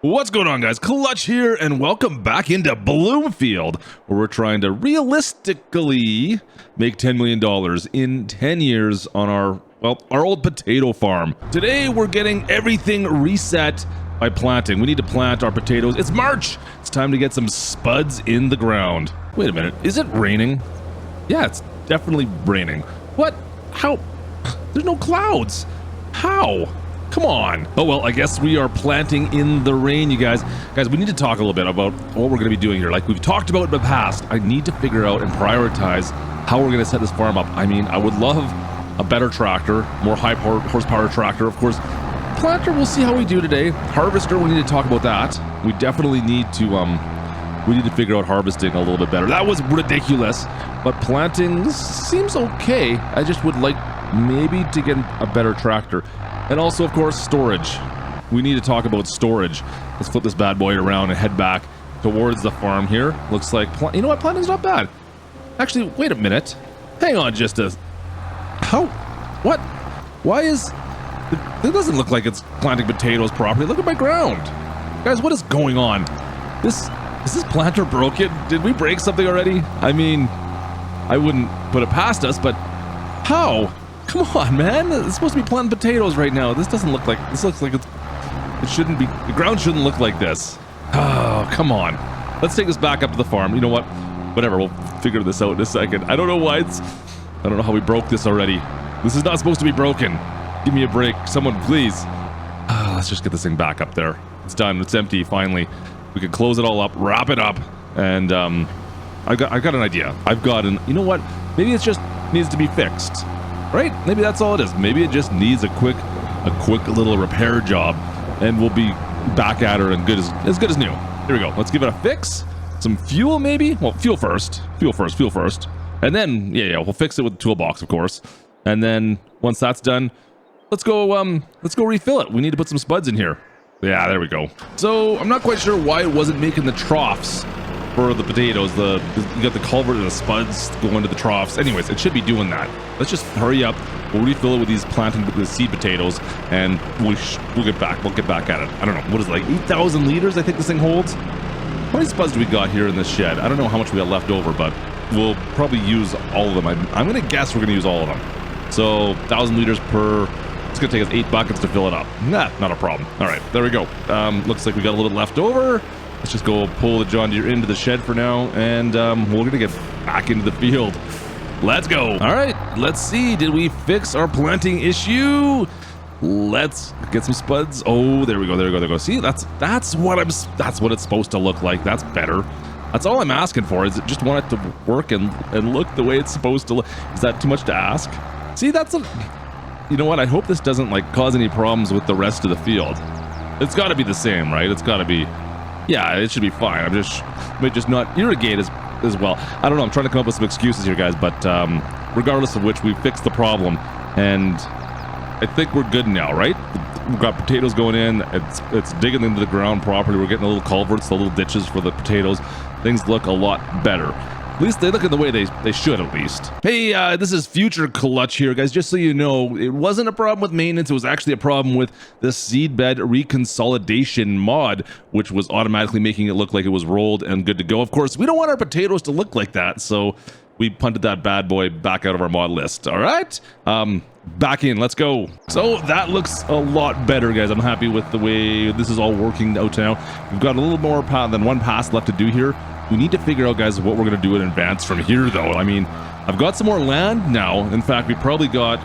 What's going on, guys? Klutch here, and welcome back into Bloomfield, where we're trying to realistically make $10 million in 10 years on our old potato farm. Today, we're getting everything reset by planting. We need to plant our potatoes. It's March! It's time to get some spuds in the ground. Wait a minute, is it raining? Yeah, it's definitely raining. What? How? There's no clouds. How? Come on. Oh, well, I guess we are planting in the rain, you guys. Guys, we need to talk a little bit about what we're going to be doing here. Like we've talked about in the past, I need to figure out and prioritize how we're going to set this farm up. I mean, I would love a better tractor, more high horsepower tractor, of course. Planter, we'll see how we do today. Harvester, we need to talk about that. We definitely need to figure out harvesting a little bit better. That was ridiculous, but planting seems okay. I just would like maybe to get a better tractor. And also, of course, storage. We need to talk about storage. Let's flip this bad boy around and head back towards the farm here. Looks like, you know what, planting's not bad. Actually, wait a minute. Hang on just a... How? What? Why is... It doesn't look like it's planting potatoes properly. Look at my ground. Guys, what is going on? Is this planter broken? Did we break something already? I mean, I wouldn't put it past us, but how? Come on, man. It's supposed to be planting potatoes right now. This doesn't look like... This looks like it shouldn't be... The ground shouldn't look like this. Oh, come on. Let's take this back up to the farm. You know what? Whatever. We'll figure this out in a second. I don't know why it's... I don't know how we broke this already. This is not supposed to be broken. Give me a break. Someone, please. Let's just get this thing back up there. It's done. It's empty, finally. We can close it all up, wrap it up, and I've got an idea. You know what? Maybe it just needs to be fixed. Right? Maybe that's all it is. Maybe it just needs a quick little repair job, and we'll be back at her and as good as new. Here we go. Let's give it a fix. Some fuel, maybe. Well, fuel first. Fuel first. And then, yeah, we'll fix it with the toolbox, of course. And then once that's done, let's go refill it. We need to put some spuds in here. Yeah, there we go. So I'm not quite sure why it wasn't making the troughs for the potatoes. You got the culvert and the spuds going to the troughs. Anyways, it should be doing that. Let's just hurry up. We'll refill it with these the seed potatoes, and we'll get back. We'll get back at it. I don't know. What is it, like 8,000 liters? I think this thing holds. How many spuds do we got here in this shed? I don't know how much we got left over, but we'll probably use all of them. I'm gonna guess we're gonna use all of them. So 1,000 liters per. It's gonna take us 8 buckets to fill it up. Nah, not a problem. All right, there we go. Looks like we got a little bit left over. Let's just go pull the John Deere into the shed for now, and we're gonna get back into the field. Let's go. All right, let's see. Did we fix our planting issue? Let's get some spuds. Oh, there we go. See, that's what it's supposed to look like. That's better. That's all I'm asking for. Is it just want it to work and look the way it's supposed to look? Is that too much to ask? See, you know what? I hope this doesn't like cause any problems with the rest of the field. It's got to be the same, right? It's got to be. Yeah, it should be fine. I might just not irrigate as well. I don't know. I'm trying to come up with some excuses here, guys. But regardless of which, we fixed the problem, and I think we're good now, right? We've got potatoes going in. It's digging into the ground properly. We're getting the little culverts, the little ditches for the potatoes. Things look a lot better. At least they look in the way they should, at least. Hey, this is Future Klutch here, guys. Just so you know, it wasn't a problem with maintenance. It was actually a problem with the seedbed reconsolidation mod, which was automatically making it look like it was rolled and good to go. Of course, we don't want our potatoes to look like that, so we punted that bad boy back out of our mod list. All right, back in. Let's go. So that looks a lot better, guys. I'm happy with the way this is all working out now. We've got a little more than one pass left to do here. We need to figure out, guys, what we're going to do in advance from here, though. I mean, I've got some more land now. In fact, we probably got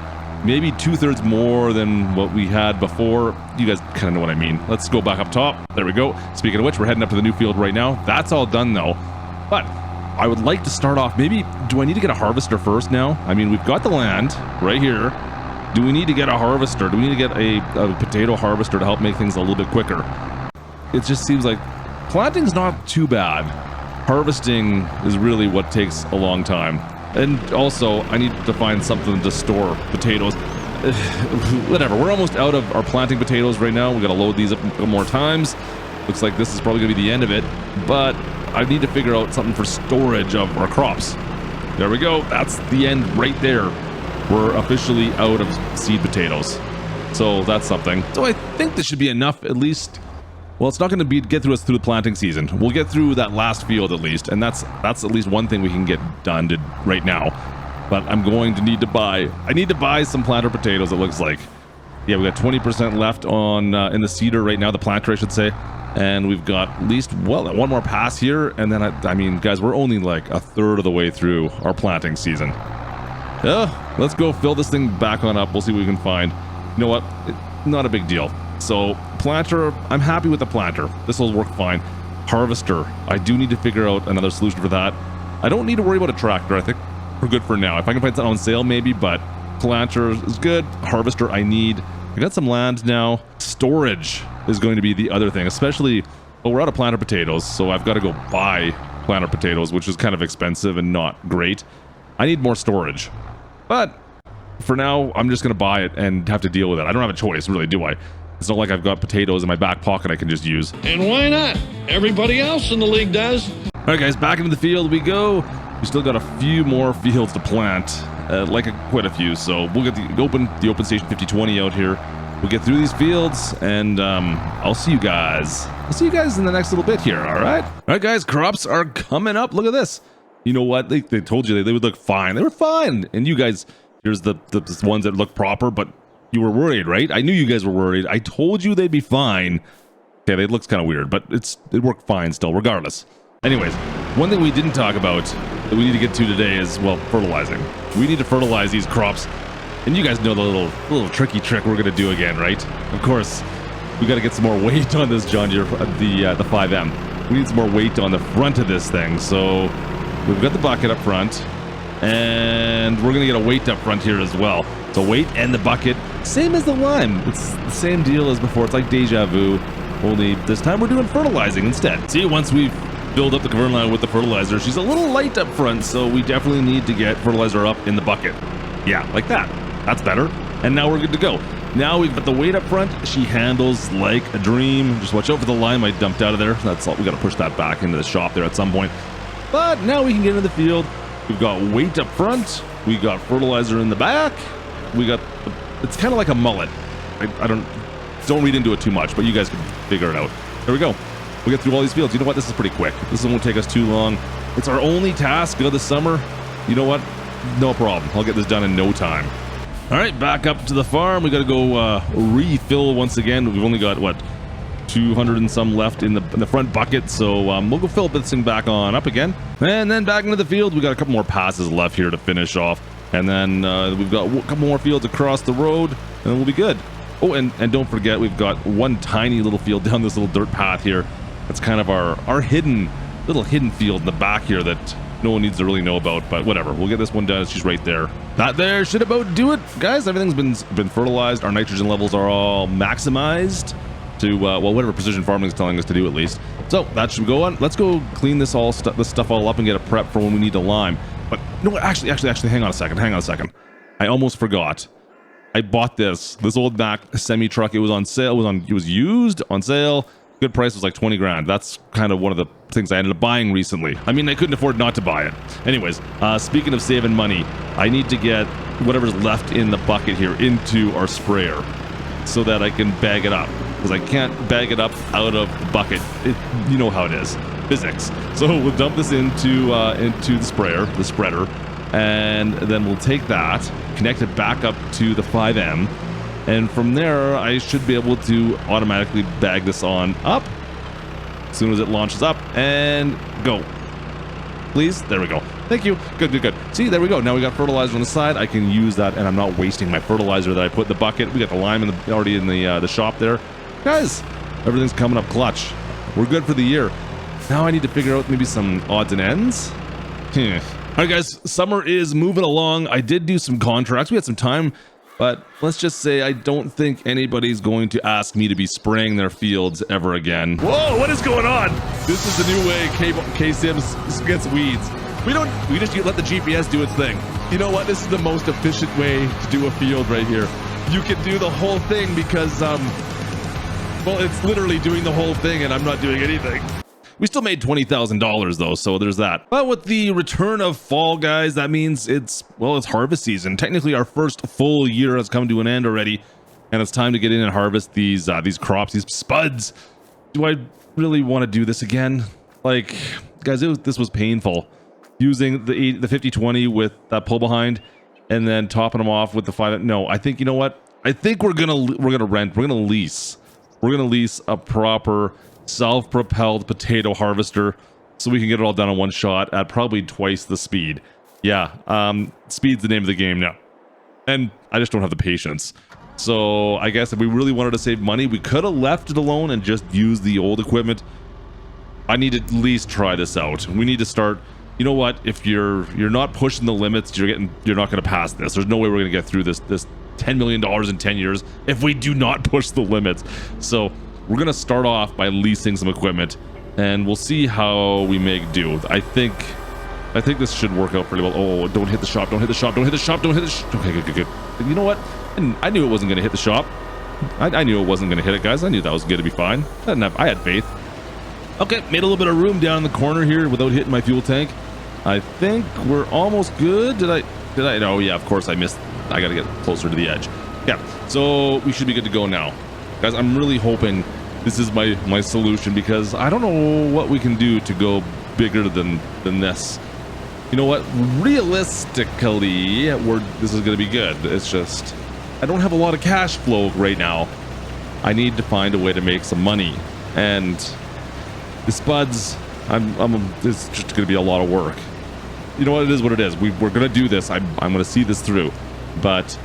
maybe 2/3 more than what we had before. You guys kind of know what I mean. Let's go back up top. There we go. Speaking of which, we're heading up to the new field right now. That's all done, though. But I would like to start off. Maybe, do I need to get a harvester first now? I mean, we've got the land right here. Do we need to get a harvester? Do we need to get a potato harvester to help make things a little bit quicker? It just seems like planting's not too bad. Harvesting is really what takes a long time. And also, I need to find something to store potatoes. Whatever, we're almost out of our planting potatoes right now. We gotta load these up more times. Looks like this is probably gonna be the end of it, but I need to figure out something for storage of our crops. There we go, that's the end right there. We're officially out of seed potatoes. So that's something. So I think this should be enough, at least well, it's not going to get through us through the planting season. We'll get through that last field at least, and that's at least one thing we can get done right now. But I'm going to need to buy. I need to buy some planter potatoes. It looks like. Yeah, we got 20% left on in the seeder right now, the planter, I should say. And we've got at least, well, one more pass here. And then, I mean, guys, we're only like a third of the way through our planting season. Let's go fill this thing back on up. We'll see what we can find. You know what? Not a big deal. So, planter, I'm happy with the planter. This will work fine. Harvester, I do need to figure out another solution for that. I don't need to worry about a tractor. I think we're good for now. If I can find something on sale, maybe, but planter is good. Harvester I need. I got some land now. Storage is going to be the other thing, especially, well, we're out of planter potatoes, so I've got to go buy planter potatoes, which is kind of expensive and not great. I need more storage, but for now I'm just going to buy it and have to deal with it. I don't have a choice, really, do I? It's not like I've got potatoes in my back pocket I can just use. And why not? Everybody else in the league does. All right, guys, back into the field we go. We still got a few more fields to plant. Quite a few, so we'll get the open station 5020 out here. We'll get through these fields, and I'll see you guys. I'll see you guys in the next little bit here. All right, guys, crops are coming up. Look at this. You know what? They told you they would look fine. They were fine, and you guys, here's the ones that look proper, but you were worried, right? I knew you guys were worried. I told you they'd be fine. Okay, it looks kind of weird, but it worked fine still, regardless. Anyways, one thing we didn't talk about that we need to get to today is, well, fertilizing. We need to fertilize these crops, and you guys know the little tricky trick we're gonna do again, right? Of course, we got to get some more weight on this John Deere, the 5M. We need some more weight on the front of this thing, so we've got the bucket up front, and we're gonna get a weight up front here as well. So weight and the bucket, same as the lime. It's the same deal as before. It's like deja vu, only this time we're doing fertilizing instead. See, once we've build up the converter line with the fertilizer, she's a little light up front, so we definitely need to get fertilizer up in the bucket. Yeah, like that. That's better. And now we're good to go. Now we've got the weight up front. She handles like a dream. Just watch out for the lime I dumped out of there. That's all. We got to push that back into the shop there at some point. But now we can get into the field. We've got weight up front. We got fertilizer in the back. We got, it's kind of like a mullet. I don't read into it too much, but you guys can figure it out. There we go. We'll get through all these fields. You know what? This is pretty quick. This won't take us too long. It's our only task of the summer. You know what? No problem. I'll get this done in no time. All right, back up to the farm. We got to go refill once again. We've only got, what, 200 and some left in the front bucket. So we'll go fill this thing back on up again. And then back into the field. We got a couple more passes left here to finish off. And then we've got a couple more fields across the road, and we'll be good. Oh, and don't forget, we've got one tiny little field down this little dirt path here. That's kind of our little hidden field in the back here that no one needs to really know about, but whatever. We'll get this one done. She's right there. That there should about do it, guys. Everything's been fertilized. Our nitrogen levels are all maximized to well, whatever precision farming is telling us to do at least. So that should go on. Let's go clean this stuff all up and get a prep for when we need to lime. But no, actually, hang on a second. I almost forgot. I bought this old Mack semi truck. It was on sale. It was used on sale. Good price was like 20 grand. That's kind of one of the things I ended up buying recently. I mean, I couldn't afford not to buy it. Anyways, speaking of saving money, I need to get whatever's left in the bucket here into our sprayer so that I can bag it up, because I can't bag it up out of the bucket. You know how it is, physics. So we'll dump this into the sprayer, the spreader, and then we'll take that, connect it back up to the 5M, and from there I should be able to automatically bag this on up as soon as it launches up, and go. Please, there we go. Thank you. Good. See, there we go. Now we got fertilizer on the side. I can use that, and I'm not wasting my fertilizer that I put in the bucket. We got the lime already in the shop there. Guys, everything's coming up clutch. We're good for the year. Now I need to figure out maybe some odds and ends. All right, guys, summer is moving along. I did do some contracts. We had some time, but let's just say I don't think anybody's going to ask me to be spraying their fields ever again. Whoa, what is going on? This is the new way K-Sims gets weeds. We just let the GPS do its thing. You know what? This is the most efficient way to do a field right here. You can do the whole thing because, well, it's literally doing the whole thing and I'm not doing anything. We still made $20,000 though, so there's that. But with the return of fall, guys, that means it's harvest season. Technically, our first full year has come to an end already, and it's time to get in and harvest these crops, these spuds. do I really want to do this again? Like, guys, this was painful. Using the 50-20 with that pull behind, and then topping them off with the 5. No, I think, you know what? I think we're gonna lease. We're gonna lease a proper self-propelled potato harvester, so we can get it all done in one shot at probably twice the speed. Yeah, speed's the name of the game now, and I just don't have the patience. So I guess if we really wanted to save money, we could have left it alone and just used the old equipment. I need to at least try this out. We need to start. You know what? If you're not pushing the limits, you're not going to pass this. There's no way we're going to get through this $10 million in 10 years if we do not push the limits. So we're going to start off by leasing some equipment, and we'll see how we make do. I think this should work out pretty well. Oh, don't hit the shop! Don't hit the shop! Don't hit the shop! Don't hit the shop! Okay, good. You know what? I knew it wasn't going to hit the shop. I knew it wasn't going to hit it, guys. I knew that was going to be fine. I had faith. Okay, made a little bit of room down in the corner here without hitting my fuel tank. I think we're almost good. Did I? Oh yeah, of course I missed. I got to get closer to the edge. Yeah, so we should be good to go now. Guys, I'm really hoping this is my solution, because I don't know what we can do to go bigger than this. You know what? Realistically, this is going to be good. It's just, I don't have a lot of cash flow right now. I need to find a way to make some money. And the spuds, it's just going to be a lot of work. You know what? It is what it is. We're going to do this. I'm going to see this through. But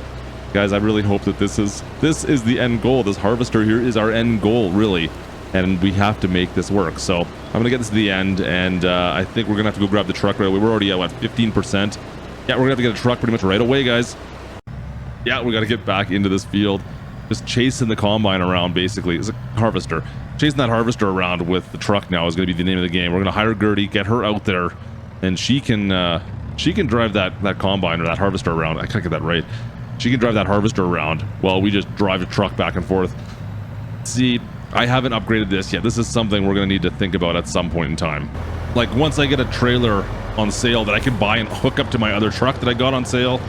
guys, I really hope that this is the end goal. This harvester here is our end goal, really. And we have to make this work. So I'm going to get this to the end, and I think we're going to have to go grab the truck right away. We're already at, what, 15%? Yeah, we're going to have to get a truck pretty much right away, guys. Yeah, we got to get back into this field. Just chasing the combine around, basically. It's a harvester. Chasing that harvester around with the truck now is going to be the name of the game. We're going to hire Gertie, get her out there, and she can drive that combine or that harvester around. I can't get that right. She can drive that harvester around while we just drive a truck back and forth. See, I haven't upgraded this yet. This is something we're going to need to think about at some point in time. Like, once I get a trailer on sale that I can buy and hook up to my other truck that I got on sale,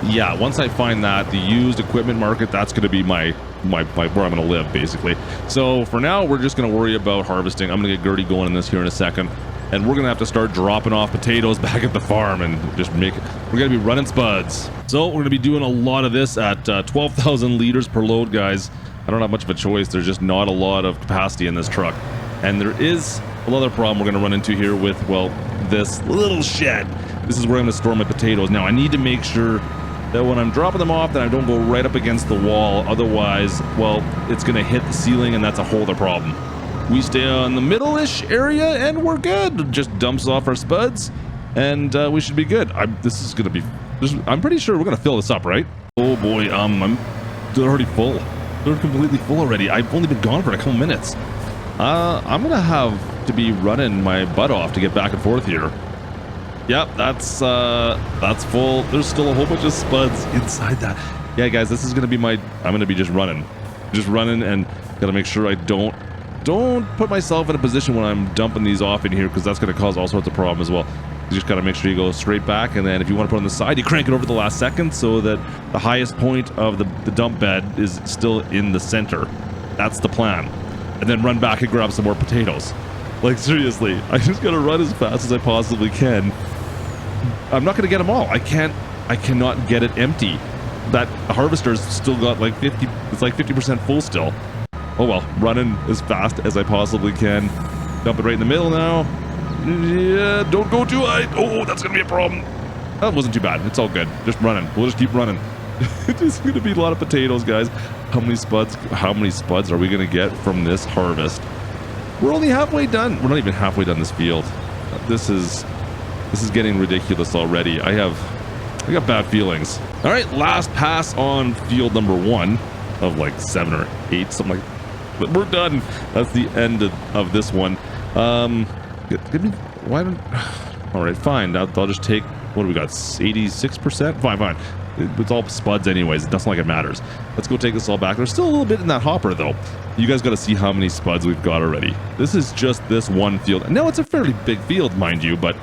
yeah, once I find that, the used equipment market, that's going to be my where I'm going to live, basically. So for now, we're just going to worry about harvesting. I'm going to get Gertie going in this here in a second, and we're going to have to start dropping off potatoes back at the farm and just we're going to be running spuds. So we're going to be doing a lot of this at 12,000 liters per load, guys. I don't have much of a choice. There's just not a lot of capacity in this truck. And there is another problem we're going to run into here with, well, this little shed. This is where I'm going to store my potatoes. Now, I need to make sure that when I'm dropping them off, that I don't go right up against the wall. Otherwise, well, it's going to hit the ceiling, and that's a whole other problem. We stay on the middle-ish area, and we're good. It just dumps off our spuds, and we should be good. I'm pretty sure we're going to fill this up, right? Oh, boy. They're already full. They're completely full already. I've only been gone for a couple minutes. I'm gonna have to be running my butt off to get back and forth here. Yep, that's full. There's still a whole bunch of spuds inside that. Yeah, guys, this is gonna be I'm gonna be just running, and gotta make sure I don't put myself in a position when I'm dumping these off in here, because that's gonna cause all sorts of problems as well. You just got to make sure you go straight back, and then if you want to put it on the side, you crank it over the last second so that the highest point of the dump bed is still in the center. That's the plan. And then run back and grab some more potatoes. Like, seriously, I just got to run as fast as I possibly can. I'm not going to get them all. I cannot get it empty. That harvester's still got like 50, it's like 50% full still. Oh well, running as fast as I possibly can. Dump it right in the middle now. Yeah, don't go too high. Oh, that's gonna be a problem. That wasn't too bad. It's all good. Just running. We'll just keep running. It's gonna be a lot of potatoes, guys. How many spuds are we gonna get from this harvest? We're only halfway done. We're not even halfway done this field. This is getting ridiculous already. I got bad feelings. All right, last pass on field number 1 of like 7 or 8, something like that. But we're done. That's the end of this one. Give me, why don't, all right, fine. I'll just take, what do we got, 86%? Fine. It's all spuds anyways. It doesn't like it matters. Let's go take this all back. There's still a little bit in that hopper, though. You guys got to see how many spuds we've got already. This is just this one field. Now, it's a fairly big field, mind you, but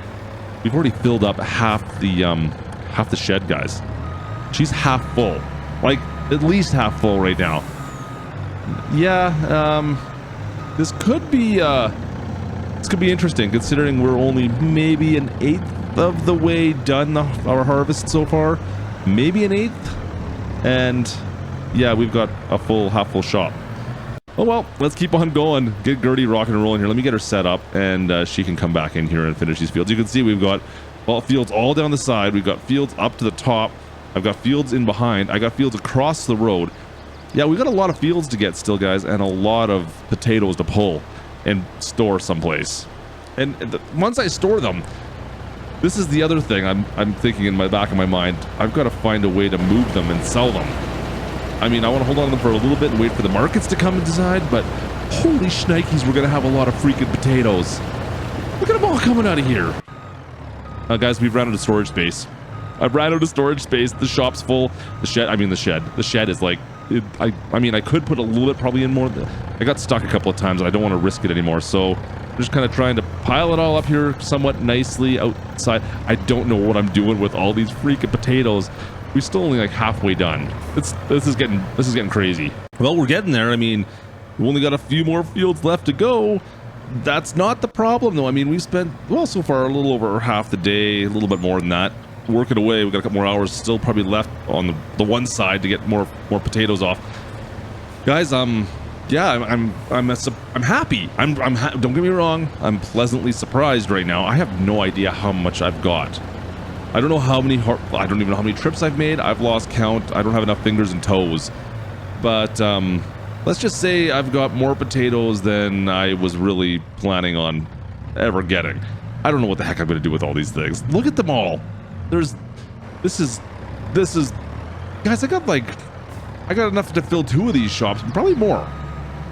we've already filled up half the shed, guys. She's half full. Like, at least half full right now. Yeah, this could be interesting considering we're only maybe an eighth of the way done our harvest so far, maybe an eighth, and yeah, we've got a half full shop. Oh well, let's keep on going. Get Gertie rocking and rolling here. Let me get her set up, and she can come back in here and finish these fields. You can see we've got fields all down the side. We've got fields up to the top. I've got fields in behind. I got fields across the road. Yeah, we got a lot of fields to get still, guys, and a lot of potatoes to pull and store someplace. And once I store them, this is the other thing I'm thinking in my back of my mind. I've got to find a way to move them and sell them. I mean, I want to hold on to them for a little bit and wait for the markets to come and decide, but holy shnikes, we're going to have a lot of freaking potatoes. Look at them all coming out of here. Guys, we've ran out of storage space. I've ran out of storage space. The shop's full. The shed is like, I mean, I could put a little bit probably in more. I got stuck a couple of times and I don't want to risk it anymore. So I'm just kind of trying to pile it all up here somewhat nicely outside. I don't know what I'm doing with all these freaking potatoes. We're still only like halfway done. This is getting crazy. Well, we're getting there. I mean, we've only got a few more fields left to go. That's not the problem though. I mean, we've spent, well, so far a little over half the day, a little bit more than that, working away. We've got a couple more hours still probably left on the one side to get more potatoes off. Guys, yeah, I'm happy. Don't get me wrong. I'm pleasantly surprised right now. I have no idea how much I've got. I don't know how many, I don't even know how many trips I've made. I've lost count. I don't have enough fingers and toes. But let's just say I've got more potatoes than I was really planning on ever getting. I don't know what the heck I'm going to do with all these things. Look at them all. This is, guys, I got enough to fill 2 of these shops, and probably more.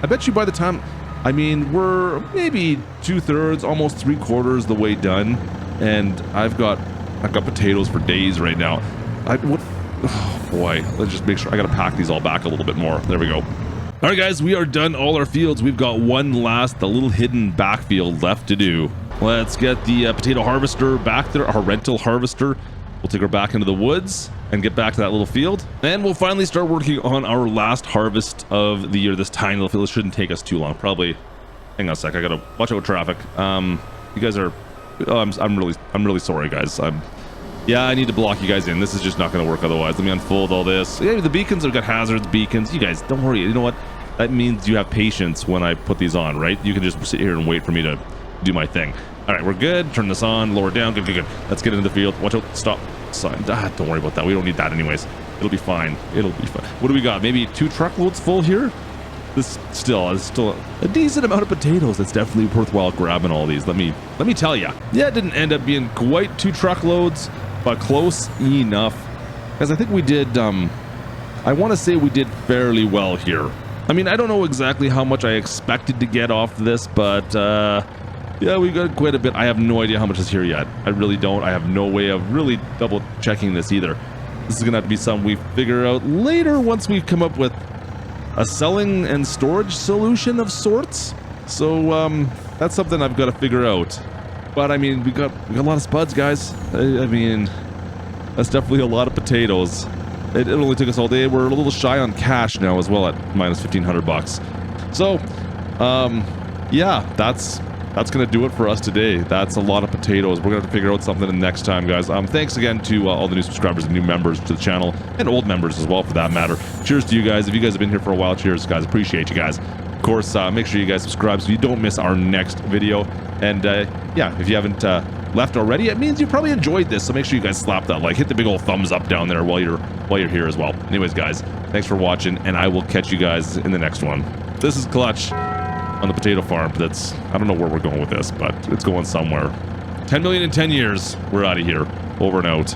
I bet you by the time, I mean, we're maybe 2/3, almost 3/4 the way done. And I've got potatoes for days right now. Oh boy, let's just make sure. I gotta pack these all back a little bit more. There we go. All right, guys, we are done all our fields. We've got one last, the little hidden backfield left to do. Let's get the potato harvester back there, our rental harvester. We'll take her back into the woods and get back to that little field. And we'll finally start working on our last harvest of the year. This tiny little field. It shouldn't take us too long. Probably, hang on a sec. I gotta watch out with traffic. You guys are, oh, I'm really sorry, guys. Yeah, I need to block you guys in. This is just not going to work otherwise. Let me unfold all this. Yeah, the beacons have got hazards, beacons. You guys, don't worry. You know what? That means you have patience when I put these on, right? You can just sit here and wait for me to do my thing. All right, we're good. Turn this on, lower down. Good, good, good. Let's get into the field. Watch out. Stop. Don't worry about that. We don't need that anyways. It'll be fine. It'll be fine. What do we got? Maybe 2 truckloads full here? This still a decent amount of potatoes. That's definitely worthwhile grabbing all these. Let me tell you. Yeah, it didn't end up being quite 2 truckloads, but close enough. Because I think we did, I want to say we did fairly well here. I mean, I don't know exactly how much I expected to get off this, but yeah, we got quite a bit. I have no idea how much is here yet. I really don't. I have no way of really double checking this either. This is gonna have to be something we figure out later once we've come up with a selling and storage solution of sorts. So that's something I've got to figure out. But I mean, we got a lot of spuds, guys. I mean, that's definitely a lot of potatoes. It only took us all day. We're a little shy on cash now as well at minus 1,500 bucks. So yeah, that's gonna do it for us today. That's a lot of potatoes. We're gonna have to figure out something next time, guys. Thanks again to all the new subscribers and new members to the channel, and old members as well for that matter. Cheers to you guys. If you guys have been here for a while, cheers, guys. Appreciate you guys. Of course, make sure you guys subscribe so you don't miss our next video. And yeah, if you haven't left already, it means you probably enjoyed this. So make sure you guys slap that like, hit the big old thumbs up down there while you're here as well. Anyways, guys, thanks for watching, and I will catch you guys in the next one. This is Klutch on the potato farm. I don't know where we're going with this, but it's going somewhere. 10 million in 10 years. We're out of here. Over and out.